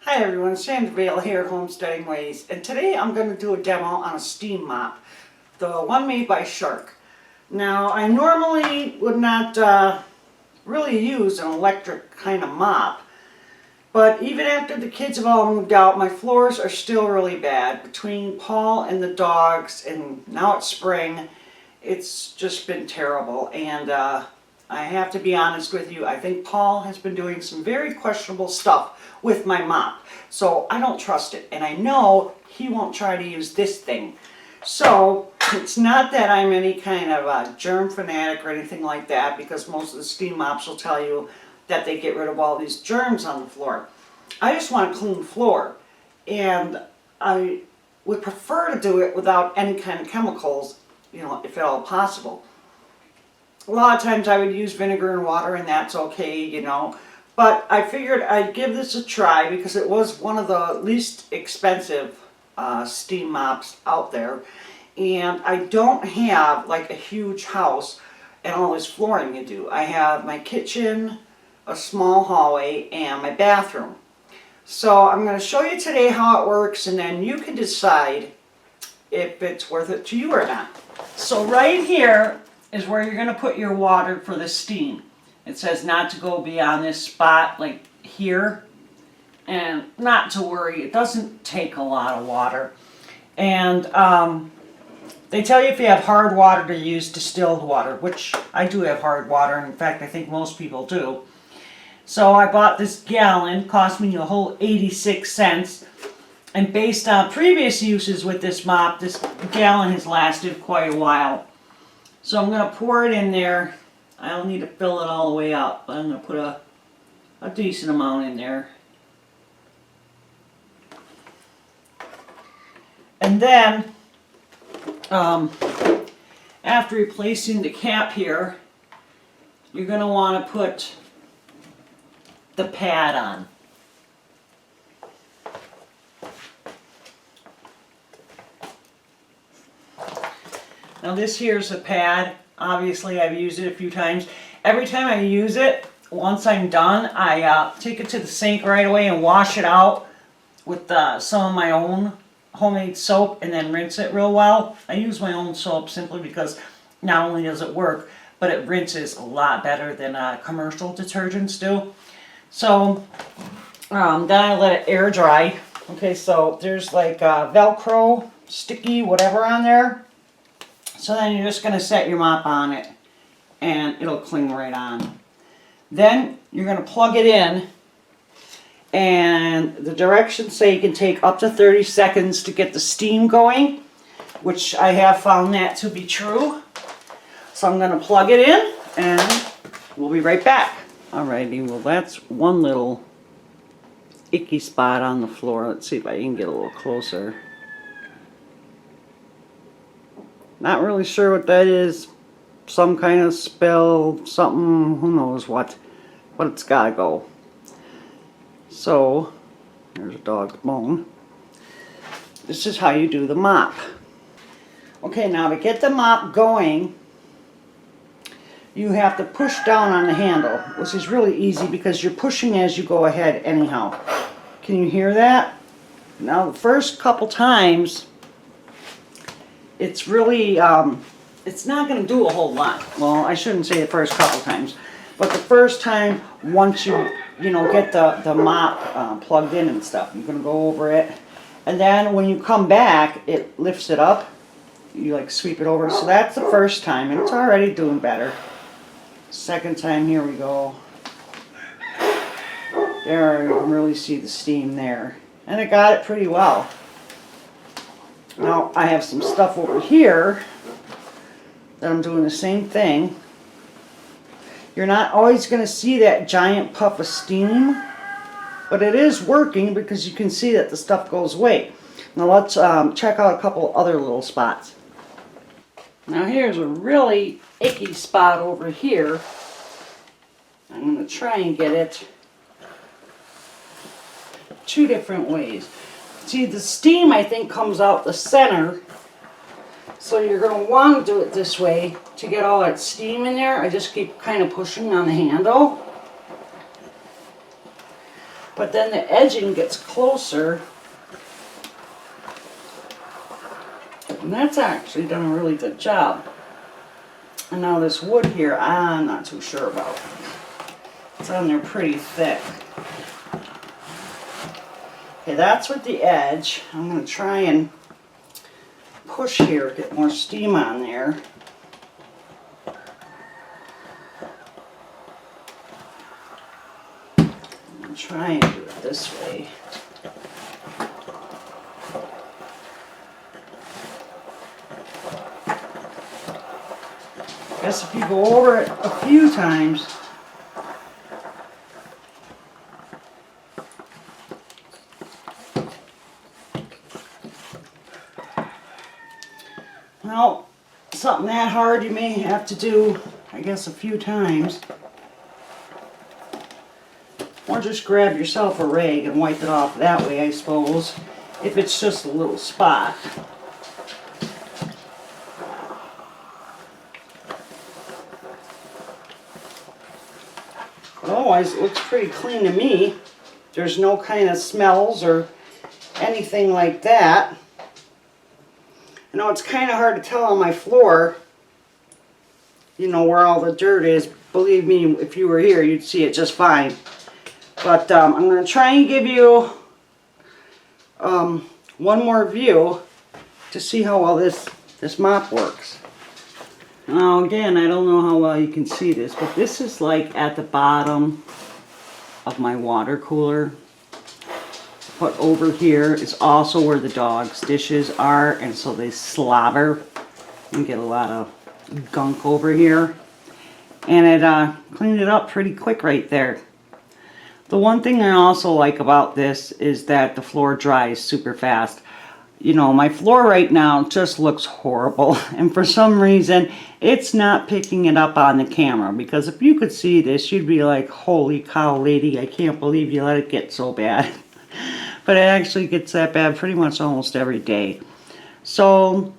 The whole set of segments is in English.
Hi everyone, Sandra Vale here at Homesteading Ways, and today I'm going to do a demo on a steam mop, the one made by Shark. Now I normally would not really use an electric kind of mop, but even after the kids have all moved out, my floors are still really bad. Between Paul and the dogs, and now it's spring, it's just been terrible. And I have to be honest with you, I think Paul has been doing some very questionable stuff with my mop. So I don't trust it, and I know he won't try to use this thing. So it's not that I'm any kind of a germ fanatic or anything like that, because most of the steam mops will tell you that they get rid of all these germs on the floor. I just want a clean floor, and I would prefer to do it without any kind of chemicals, if at all possible. A lot of times I would use vinegar and water, and that's okay, but I figured I'd give this a try because it was one of the least expensive steam mops out there, and I don't have like a huge house and all this flooring you do. I have my kitchen, a small hallway, and my bathroom. So I'm going to show you today how it works, and then you can decide if it's worth it to you or not. So right here is where you're going to put your water for the steam. It says not to go beyond this spot, like here, and not to worry, it doesn't take a lot of water. And they tell you if you have hard water to use distilled water, which I do have hard water, and in fact I think most people do. So I bought this gallon, cost me a whole 86 cents, and based on previous uses with this mop, this gallon has lasted quite a while. So I'm going to pour it in there. I don't need to fill it all the way up, but I'm going to put a decent amount in there. And then, after replacing the cap here, you're going to want to put the pad on. Now this here's a pad. Obviously I've used it a few times. Every time I use it, once I'm done, I take it to the sink right away and wash it out with some of my own homemade soap, and then rinse it real well. I use my own soap simply because not only does it work, but it rinses a lot better than commercial detergents do. So then I let it air dry. Okay, so there's like Velcro, sticky, whatever on there. So then you're just going to set your mop on it, and it'll cling right on. Then you're going to plug it in, and the directions say you can take up to 30 seconds to get the steam going, which I have found that to be true. So I'm going to plug it in, and we'll be right back. Alrighty, well that's one little icky spot on the floor. Let's see if I can get a little closer. Not really sure what that is. Some kind of spill, something, who knows what. But it's gotta go. So, there's a dog's bone. This is how you do the mop. Okay, now to get the mop going, you have to push down on the handle, which is really easy because you're pushing as you go ahead anyhow. Can you hear that? Now the first couple times, it's really, it's not going to do a whole lot. Well, I shouldn't say the first couple times, but the first time, once you get the mop plugged in and stuff, you're going to go over it. And then when you come back, it lifts it up. You like sweep it over. So that's the first time, and it's already doing better. Second time, here we go. There, you can really see the steam there. And it got it pretty well. Now, I have some stuff over here that I'm doing the same thing. You're not always going to see that giant puff of steam, but it is working because you can see that the stuff goes away. Now let's check out a couple other little spots. Now here's a really icky spot over here. I'm going to try and get it two different ways. See, the steam, I think, comes out the center. So you're going to want to do it this way to get all that steam in there. I just keep kind of pushing on the handle. but then the edging gets closer. And that's actually done a really good job. And now this wood here, I'm not too sure about. It's on there pretty thick. Okay, that's with the edge. I'm going to try and push here, get more steam on there. I'm trying to do it this way. I guess if you go over it a few times, well, something that hard you may have to do, I guess, a few times. Or just grab yourself a rag and wipe it off that way, I suppose, if it's just a little spot. Otherwise, it looks pretty clean to me. There's no kind of smells or anything like that. I know it's kind of hard to tell on my floor, you know, where all the dirt is. Believe me, if you were here, you'd see it just fine. But I'm going to try and give you one more view to see how well this mop works. Now again, I don't know how well you can see this, but this is like at the bottom of my water cooler. But over here is also where the dog's dishes are, and so they slobber and get a lot of gunk over here. And it cleaned it up pretty quick right there. The one thing I also like about this is that the floor dries super fast. You know, my floor right now just looks horrible, and for some reason it's not picking it up on the camera, because if you could see this, you'd be like, holy cow, lady, I can't believe you let it get so bad. But it actually gets that bad pretty much almost every day. So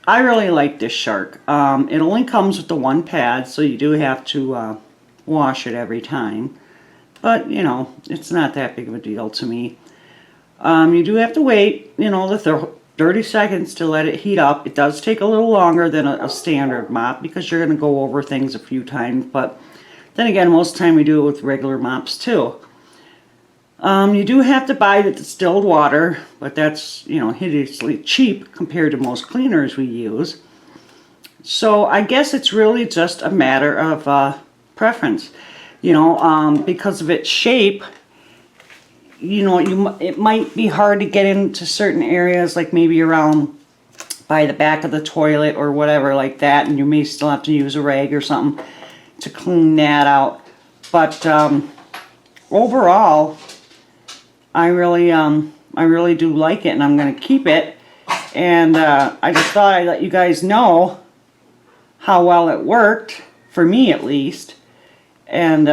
I really like this Shark. It only comes with the one pad, so you do have to wash it every time. But, you know, it's not that big of a deal to me. You do have to wait, you know, the 30 seconds to let it heat up. It does take a little longer than a standard mop, because you're going to go over things a few times. But then again, most of the time we do it with regular mops too. You do have to buy the distilled water, but that's, you know, hideously cheap compared to most cleaners we use. So I guess it's really just a matter of preference. You know, because of its shape, you know, it might be hard to get into certain areas, like maybe around by the back of the toilet or whatever like that, and you may still have to use a rag or something to clean that out. But overall, I really do like it, and I'm going to keep it. And I just thought I'd let you guys know how well it worked, for me at least. And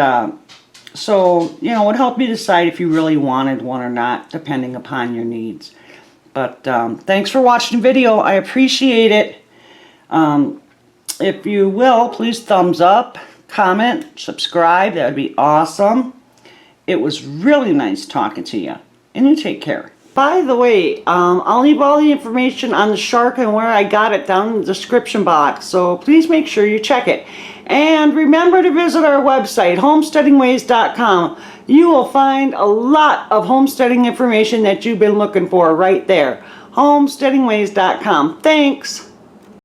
so, you know, it would help you decide if you really wanted one or not, depending upon your needs. But thanks for watching the video. I appreciate it. If you will, please thumbs up, comment, subscribe. That would be awesome. It was really nice talking to you. And you take care. By the way, I'll leave all the information on the Shark and where I got it down in the description box. So please make sure you check it. And remember to visit our website, homesteadingways.com. You will find a lot of homesteading information that you've been looking for right there. homesteadingways.com. Thanks.